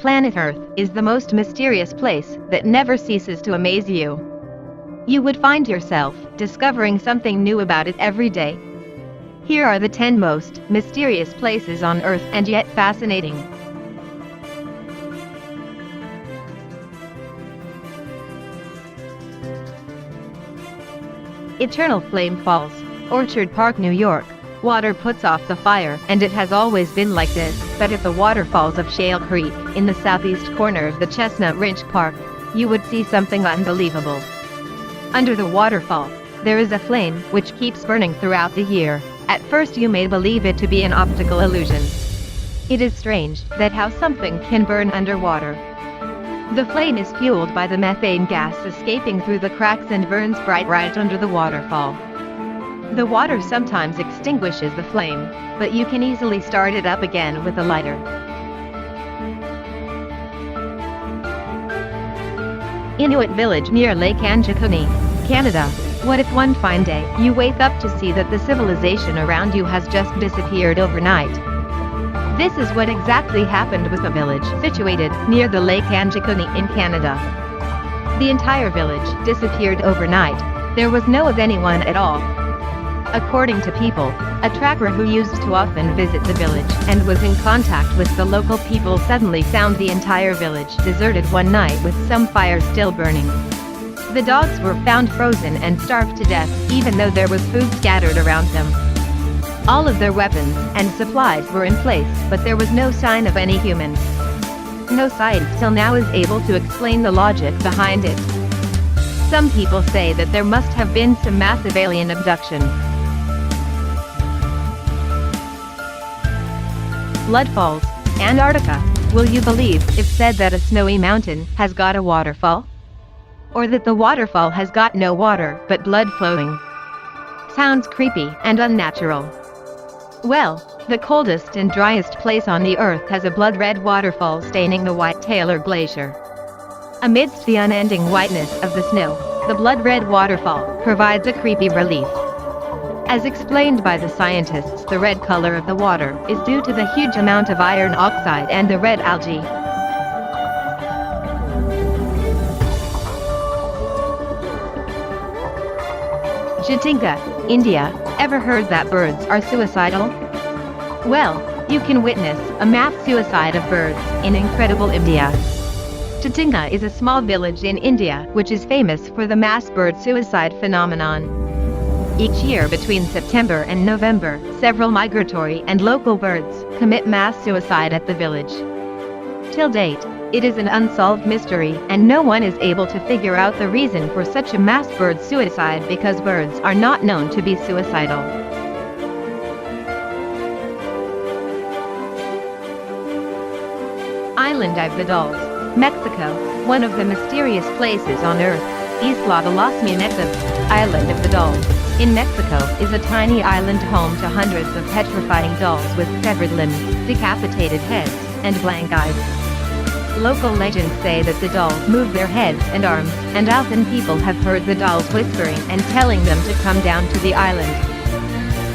planet Earth is the most mysterious place that never ceases to amaze you. You would find yourself discovering something new about it every day. Here are the 10 most mysterious places on Earth and yet fascinating. Eternal Flame Falls, Orchard Park, New York. Water puts off the fire, and it has always been like this, but at the waterfalls of Shale Creek, in the southeast corner of the Chestnut Ridge Park, you would see something unbelievable. Under the waterfall, there is a flame which keeps burning throughout the year. At first you may believe it to be an optical illusion. It is strange that how something can burn underwater. The flame is fueled by the methane gas escaping through the cracks and burns bright right under the waterfall. The water sometimes extinguishes the flame, but you can easily start it up again with a lighter. Inuit village near Lake Anjikuni, Canada. What if one fine day you wake up to see that the civilization around you has just disappeared overnight? This is what exactly happened with a village situated near the Lake Anjikuni in Canada. The entire village disappeared overnight. There was no of anyone at all. According to people, a tracker who used to often visit the village and was in contact with the local people suddenly found the entire village deserted one night with some fires still burning. The dogs were found frozen and starved to death, even though there was food scattered around them. All of their weapons and supplies were in place, but there was no sign of any humans. No science till now is able to explain the logic behind it. Some people say that there must have been some massive alien abduction. Blood Falls, Antarctica. Will you believe if said that a snowy mountain has got a waterfall? Or that the waterfall has got no water but blood flowing? Sounds creepy and unnatural. Well, the coldest and driest place on the earth has a blood-red waterfall staining the White Taylor Glacier. Amidst the unending whiteness of the snow, the blood-red waterfall provides a creepy relief. As explained by the scientists, the red color of the water is due to the huge amount of iron oxide and the red algae. Jatinga, India. Ever heard that birds are suicidal? Well, you can witness a mass suicide of birds in incredible India. Jatinga is a small village in India which is famous for the mass bird suicide phenomenon. Each year between September and November, several migratory and local birds commit mass suicide at the village. Till date, it is an unsolved mystery, and no one is able to figure out the reason for such a mass bird suicide because birds are not known to be suicidal. Island of the Dolls, Mexico. One of the mysterious places on Earth, Isla de los Muñecos, Island of the Dolls, in Mexico, is a tiny island home to hundreds of petrifying dolls with severed limbs, decapitated heads, and blank eyes. Local legends say that the dolls move their heads and arms, and often people have heard the dolls whispering and telling them to come down to the island.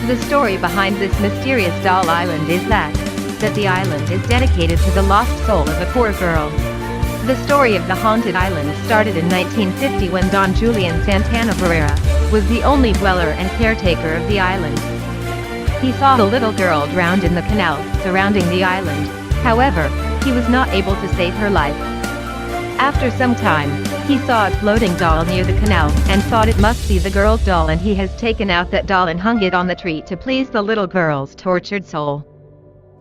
The story behind this mysterious doll island is that the island is dedicated to the lost soul of a poor girl. The story of the haunted island started in 1950 when Don Julian Santana Barrera was the only dweller and caretaker of the island. He saw the little girl drowned in the canal surrounding the island. However, he was not able to save her life. After some time, he saw a floating doll near the canal and thought it must be the girl's doll, and he has taken out that doll and hung it on the tree to please the little girl's tortured soul.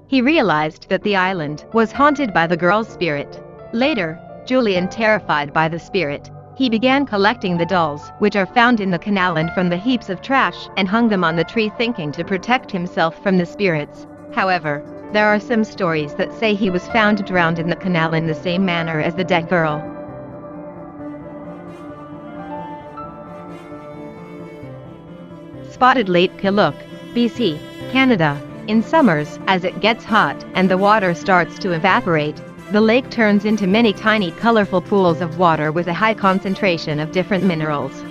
He realized that the island was haunted by the girl's spirit. Later, Julian, terrified by the spirit, he began collecting the dolls, which are found in the canal and from the heaps of trash, and hung them on the tree thinking to protect himself from the spirits. However, there are some stories that say he was found drowned in the canal in the same manner as the dead girl. Spotted Lake Killook, BC, Canada. In summers, as it gets hot and the water starts to evaporate, the lake turns into many tiny colorful pools of water with a high concentration of different minerals.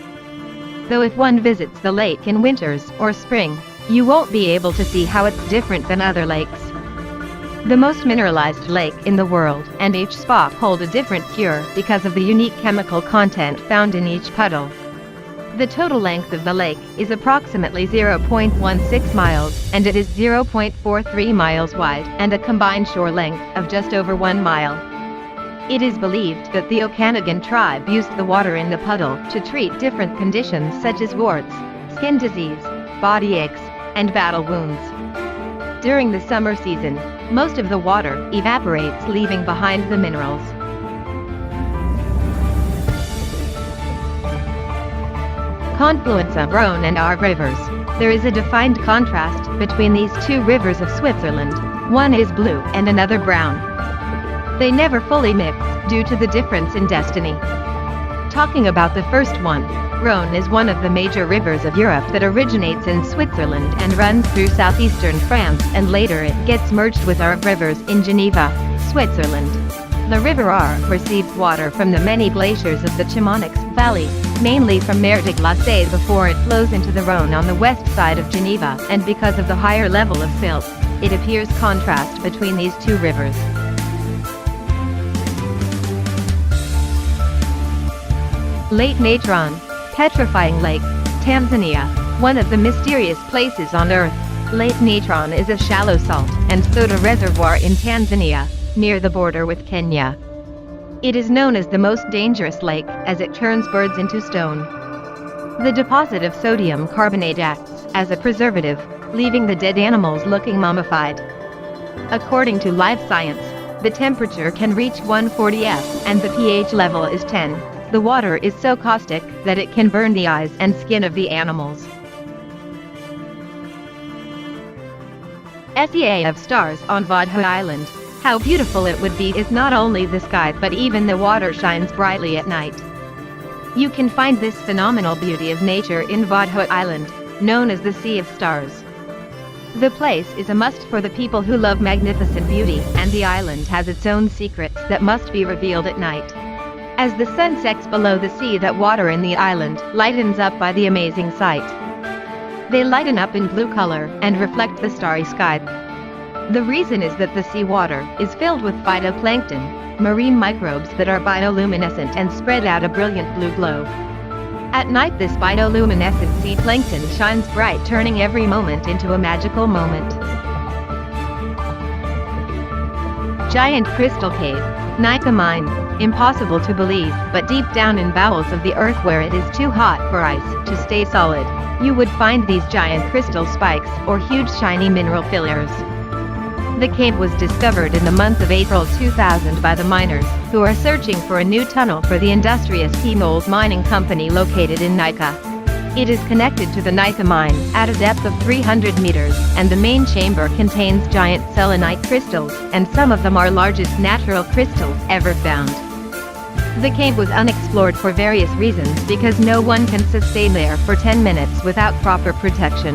Though if one visits the lake in winters or spring, you won't be able to see how it's different than other lakes. the most mineralized lake in the world, and each spot hold a different cure because of the unique chemical content found in each puddle. The total length of the lake is approximately 0.16 miles, and it is 0.43 miles wide, and a combined shore length of just over 1 mile. It is believed that the Okanagan tribe used the water in the puddle to treat different conditions such as warts, skin disease, body aches, and battle wounds. During the summer season, most of the water evaporates, leaving behind the minerals. Confluence of Rhone and Our rivers. There is a defined contrast between these two rivers of Switzerland. One is blue and another brown. They never fully mix, due to the difference in destiny. Talking about the first one, Rhone is one of the major rivers of Europe that originates in Switzerland and runs through southeastern France, and later it gets merged with Our rivers in Geneva, Switzerland. The River Our receives water from the many glaciers of the Chamonix Valley, mainly from Mer de Glace, before it flows into the Rhone on the west side of Geneva, and because of the higher level of silt, it appears contrast between these two rivers. Lake Natron, petrifying lake, Tanzania, one of the mysterious places on Earth. Lake Natron is a shallow salt and soda reservoir in Tanzania, near the border with Kenya. It is known as the most dangerous lake, as it turns birds into stone. The deposit of sodium carbonate acts as a preservative, leaving the dead animals looking mummified. According to Live Science, the temperature can reach 140 F, and the pH level is 10. The water is so caustic that it can burn the eyes and skin of the animals. SEA of stars on Vodha Island. How beautiful it would be is not only the sky but even the water shines brightly at night. You can find this phenomenal beauty of nature in Vodha Island, known as the Sea of Stars. The place is a must for the people who love magnificent beauty, and the island has its own secrets that must be revealed at night. As the sun sets below the sea, that water in the island lightens up by the amazing sight. They lighten up in blue color and reflect the starry sky. The reason is that the seawater is filled with phytoplankton, marine microbes that are bioluminescent and spread out a brilliant blue glow. At night, this bioluminescent sea plankton shines bright, turning every moment into a magical moment. Giant Crystal Cave, Nika Mine. Impossible to believe, but deep down in bowels of the earth, where it is too hot for ice to stay solid, you would find these giant crystal spikes, or huge shiny mineral fillers. The cave was discovered in the month of April 2000 by the miners, who are searching for a new tunnel for the industrious T-Mold mining company located in Nika. It is connected to the Nika mine at a depth of 300 meters, and the main chamber contains giant selenite crystals, and some of them are largest natural crystals ever found. The cave was unexplored for various reasons, because no one can sustain there for 10 minutes without proper protection.